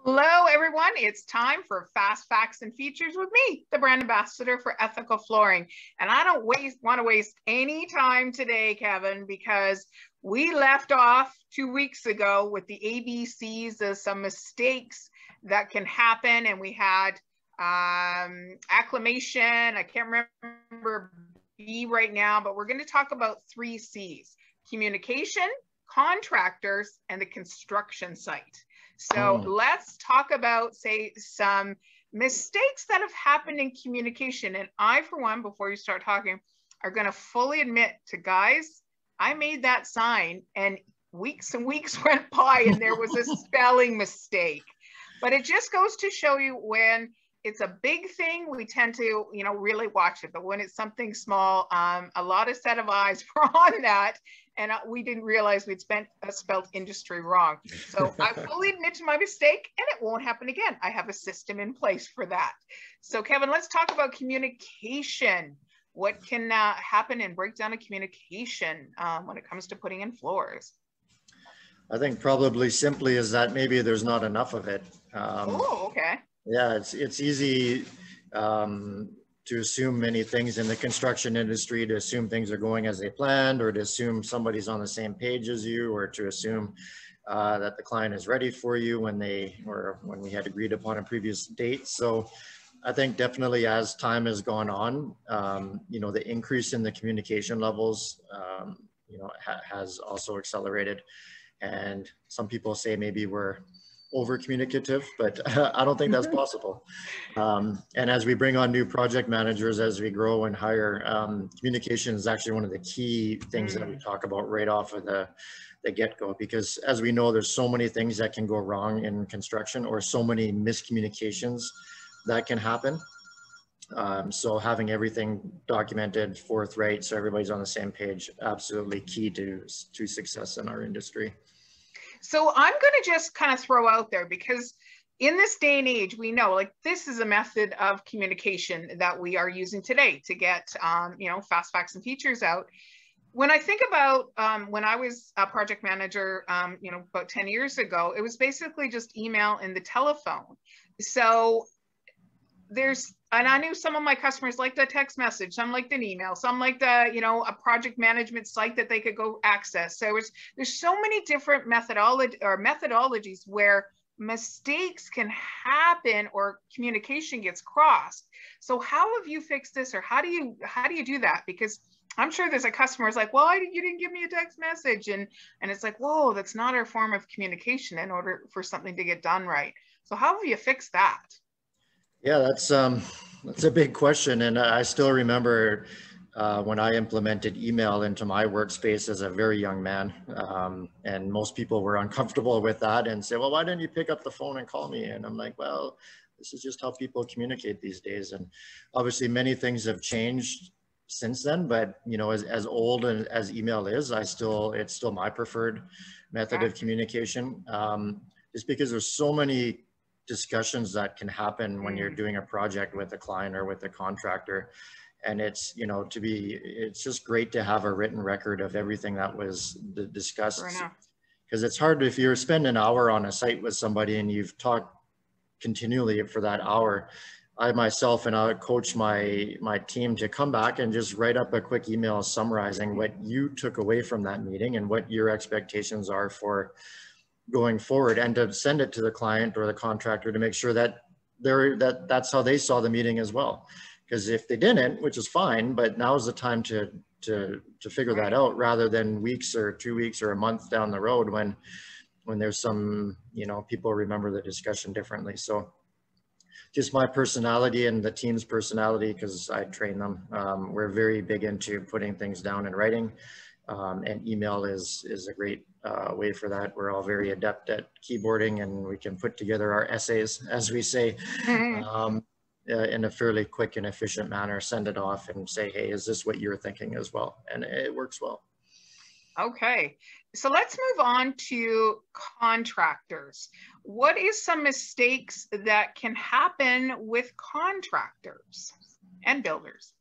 Hello, everyone. It's time for Fast Facts and Features with me, the brand ambassador for Ethical Flooring. And I don't want to waste any time today, Kevin, because we left off 2 weeks ago with the ABCs of some mistakes that can happen. And we had acclamation. I can't remember B right now, but we're going to talk about 3 C's: communication, contractors, and the construction site. So let's talk about, say, some mistakes that have happened in communication. And I, for one, before you start talking, are going to fully admit to guys, I made that sign and weeks and weeks went by and there was a spelling mistake. But it just goes to show you when it's a big thing, we tend to, really watch it. But when it's something small, a lot of set of eyes were on that. And we didn't realize we'd spelled industry wrong. So I fully admit to my mistake and it won't happen again. I have a system in place for that. So Kevin, let's talk about communication. What can happen and break down a communication when it comes to putting in floors? I think probably simply is that maybe there's not enough of it. Oh, okay. Yeah, it's easy to assume many things in the construction industry, to assume things are going as they planned, or to assume somebody's on the same page as you, or to assume that the client is ready for you when we had agreed upon a previous date. So I think definitely as time has gone on, the increase in the communication levels, has also accelerated. And some people say maybe we're over communicative, but I don't think that's possible. And as we bring on new project managers, as we grow and hire, communication is actually one of the key things that we talk about right off of the get-go, because as we know, there's so many things that can go wrong in construction, or so many miscommunications that can happen. So having everything documented, forthright, so everybody's on the same page, absolutely key to success in our industry. So I'm going to just kind of throw out there, because in this day and age, we know like this is a method of communication that we are using today to get, fast facts and features out. When I think about when I was a project manager, about 10 years ago, it was basically just email and the telephone. So and I knew some of my customers liked a text message, some liked an email, some liked a project management site that they could go access. So there's so many different methodologies where mistakes can happen or communication gets crossed. So how have you fixed this, or how do you do that? Because I'm sure there's a customer who's like, well, you didn't give me a text message, and it's like, whoa, that's not our form of communication in order for something to get done right. So how have you fixed that? Yeah, that's a big question. And I still remember when I implemented email into my workspace as a very young man, and most people were uncomfortable with that and say, well, why didn't you pick up the phone and call me? And I'm like, well, this is just how people communicate these days. And obviously many things have changed since then, but as old as email is, it's still my preferred method of communication, just because there's so many discussions that can happen when you're doing a project with a client or with a contractor. And it's, it's just great to have a written record of everything that was discussed. Because it's hard if you're spending an hour on a site with somebody and you've talked continually for that hour. I myself, and I would coach my team to come back and just write up a quick email summarizing what you took away from that meeting and what your expectations are for going forward, and to send it to the client or the contractor to make sure that that's how they saw the meeting as well. Because if they didn't, which is fine, but now is the time to figure that out, rather than weeks or 2 weeks or a month down the road when there's some, people remember the discussion differently. So just my personality and the team's personality, because I train them, we're very big into putting things down in writing. And email is a great way for that. We're all very adept at keyboarding, and we can put together our essays, as we say, in a fairly quick and efficient manner, send it off and say, hey, is this what you're thinking as well? And it works well. Okay, so let's move on to contractors. What is some mistakes that can happen with contractors and builders?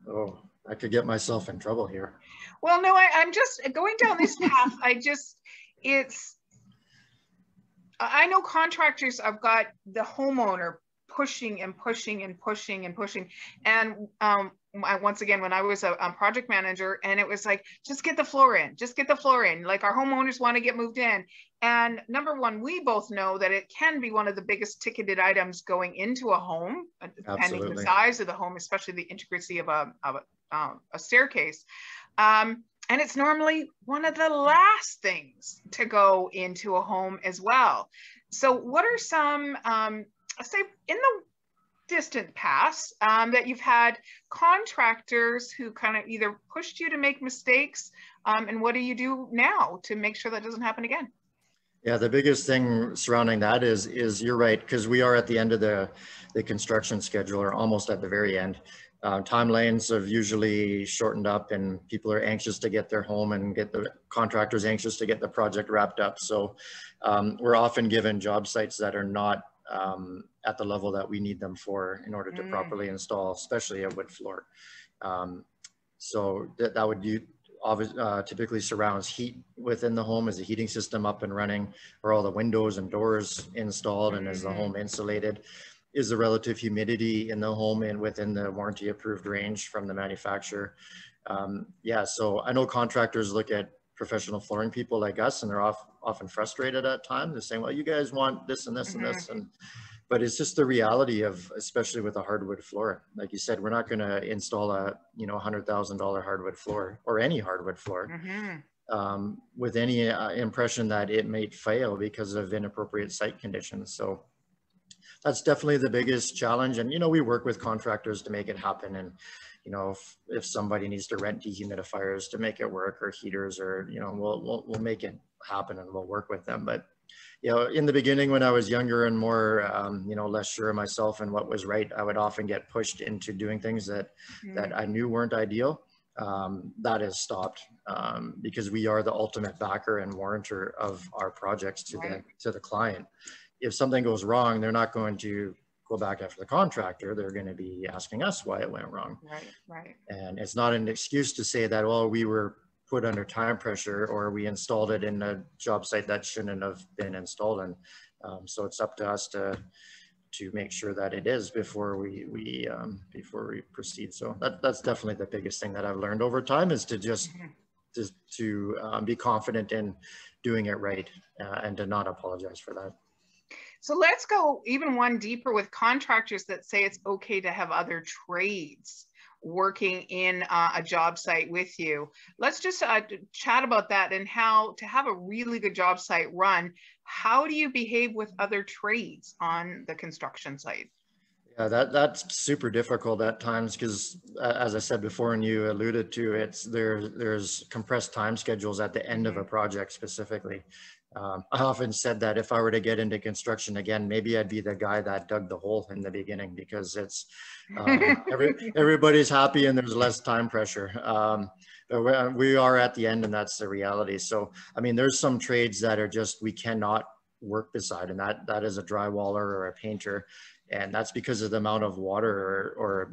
Oh, I could get myself in trouble here. Well, no, I'm just going down this path. I know contractors, I've got the homeowner pushing and pushing and pushing and pushing. And once again, when I was a project manager, and it was like, just get the floor in, just get the floor in. Like, our homeowners want to get moved in. And number one, we both know that it can be one of the biggest ticketed items going into a home, depending on the size of the home, especially the intricacy of a staircase. And it's normally one of the last things to go into a home as well. So what are some, say in the distant past, that you've had contractors who kind of either pushed you to make mistakes, and what do you do now to make sure that doesn't happen again? Yeah, the biggest thing surrounding that is you're right, because we are at the end of the construction schedule, or almost at the very end. Timelines have usually shortened up, and people are anxious to get their home and get the contractors anxious to get the project wrapped up. So we're often given job sites that are not at the level that we need them for in order to properly install, especially a wood floor. So that would typically surrounds heat within the home. Is the heating system up and running? Are all the windows and doors installed? And is the home insulated? Is the relative humidity in the home and within the warranty approved range from the manufacturer? Yeah, so I know contractors look at professional flooring people like us, and they're often frustrated at times. They're saying, well, you guys want this and this and this. But it's just the reality of, especially with a hardwood floor. Like you said, we're not going to install a $100,000 hardwood floor, or any hardwood floor, with any impression that it may fail because of inappropriate site conditions. So that's definitely the biggest challenge. And, we work with contractors to make it happen. And, if somebody needs to rent dehumidifiers to make it work, or heaters, or, we'll make it happen, and we'll work with them. But, in the beginning, when I was younger and more, less sure of myself and what was right, I would often get pushed into doing things that I knew weren't ideal. That has stopped, because we are the ultimate backer and warrantor of our projects to the client. If something goes wrong, they're not going to go back after the contractor. They're going to be asking us why it went wrong. Right. And it's not an excuse to say that, well, we were put under time pressure, or we installed it in a job site that shouldn't have been installed in. So it's up to us to make sure that it is before we proceed. So that's definitely the biggest thing that I've learned over time, is to just to be confident in doing it right, and to not apologize for that. So let's go even one deeper with contractors that say it's okay to have other trades working in a job site with you. Let's just chat about that, and how to have a really good job site run. How do you behave with other trades on the construction site? Yeah, that's super difficult at times, because as I said before, and you alluded to, there's compressed time schedules at the end of a project specifically. I often said that if I were to get into construction again, maybe I'd be the guy that dug the hole in the beginning, because it's everybody's happy and there's less time pressure. But we are at the end, and that's the reality. So, I mean, there's some trades that are just, we cannot work beside, and that is a drywaller or a painter. And that's because of the amount of water or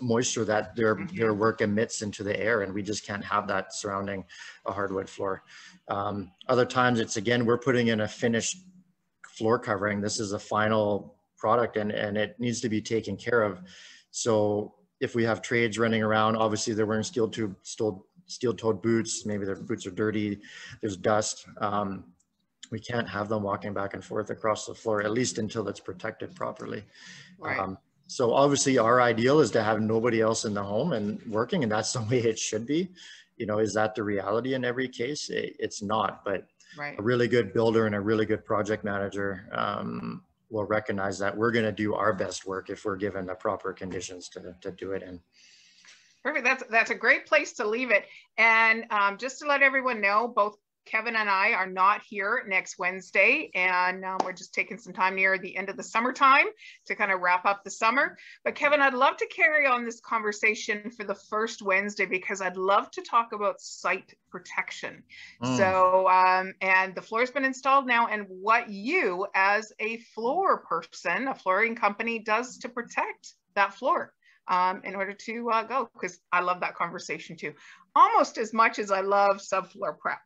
moisture that their work emits into the air, and we just can't have that surrounding a hardwood floor. Other times it's, again, we're putting in a finished floor covering. This is a final product, and it needs to be taken care of. So if we have trades running around, obviously they're wearing steel-toed boots, maybe their boots are dirty, there's dust. We can't have them walking back and forth across the floor, at least until it's protected properly. Right. So obviously our ideal is to have nobody else in the home and working, and that's the way it should be. Is that the reality in every case? It's not, but a really good builder and a really good project manager will recognize that we're going to do our best work if we're given the proper conditions to do it in. Perfect. That's a great place to leave it. And just to let everyone know, both Kevin and I are not here next Wednesday, and we're just taking some time near the end of the summertime to kind of wrap up the summer. But Kevin, I'd love to carry on this conversation for the first Wednesday, because I'd love to talk about site protection. So, and the floor's been installed now, and what you as a floor person, a flooring company, does to protect that floor in order to go, because I love that conversation too. almost as much as I love subfloor prep.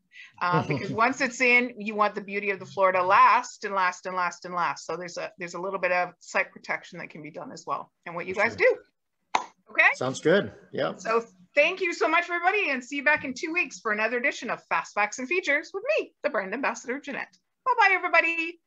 Because once it's in, you want the beauty of the floor to last and last and last and last. So there's a little bit of site protection that can be done as well, and what you guys do. Okay. Sounds good. Yeah. So thank you so much, everybody, and see you back in 2 weeks for another edition of Fast Facts and Features with me, the brand ambassador, Jeanette. Bye-bye, everybody.